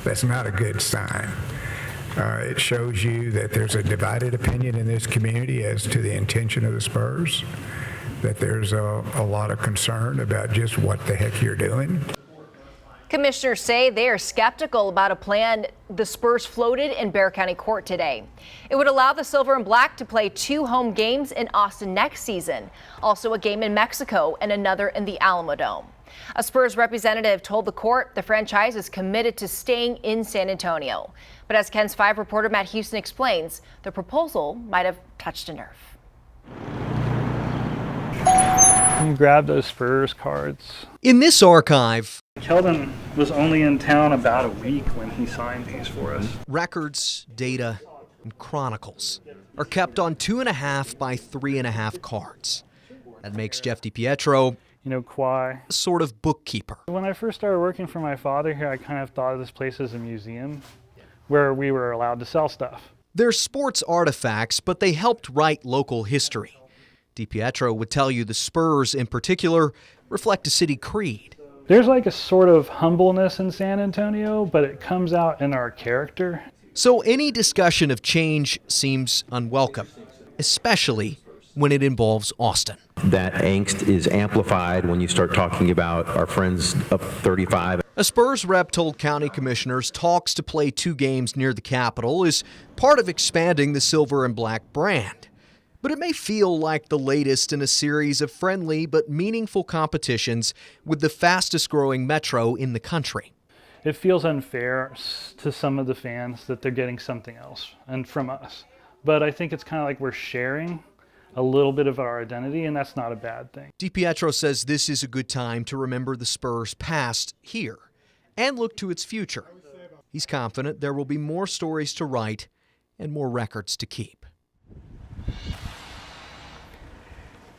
That's not a good sign. It shows you that there's a divided opinion in this community as to the intention of the Spurs, that there's a lot of concern about just what the heck you're doing. Commissioners say they are skeptical about a plan the Spurs floated in Bexar County Court today. It would allow the Silver and Black to play 2 home games in Austin next season, also a game in Mexico and another in the Alamodome. A Spurs representative told the court the franchise is committed to staying in San Antonio. But as KENS 5 reporter Matt Houston explains, the proposal might have touched a nerve. Can you grab those Spurs cards? In this archive, Keldon was only in town about a week when he signed these for us. records, data, and chronicles are kept on 2.5 by 3.5 cards. That makes Jeff DiPietro You know, Kwai. a sort of bookkeeper. When I first started working for my father here, I kind of thought of this place as a museum where we were allowed to sell stuff. They're sports artifacts, but they helped write local history. DiPietro would tell you the Spurs, in particular, reflect a city creed. There's like a sort of humbleness in San Antonio, but it comes out in our character. So any discussion of change seems unwelcome, especially when it involves Austin. That angst is amplified when you start talking about our friends up 35. A Spurs rep told county commissioners talks to play 2 games near the Capitol is part of expanding the Silver and Black brand. But it may feel like the latest in a series of friendly but meaningful competitions with the fastest growing metro in the country. It feels unfair to some of the fans that they're getting something else and from us. But I think it's kind of like we're sharing a little bit of our identity, and that's not a bad thing. DiPietro says this is a good time to remember the Spurs' past here and look to its future. He's confident there will be more stories to write and more records to keep.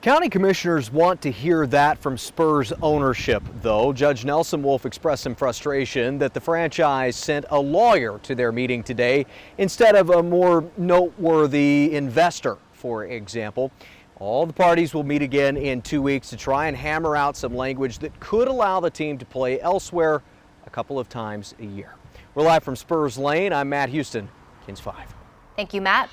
County commissioners want to hear that from Spurs ownership, though. Judge Nelson Wolf expressed some frustration that the franchise sent a lawyer to their meeting today instead of a more noteworthy investor, for example. All the parties will meet again in 2 weeks to try and hammer out some language that could allow the team to play elsewhere a couple of times a year. We're live from Spurs Lane. I'm Matt Houston, KENS 5. Thank you, Matt.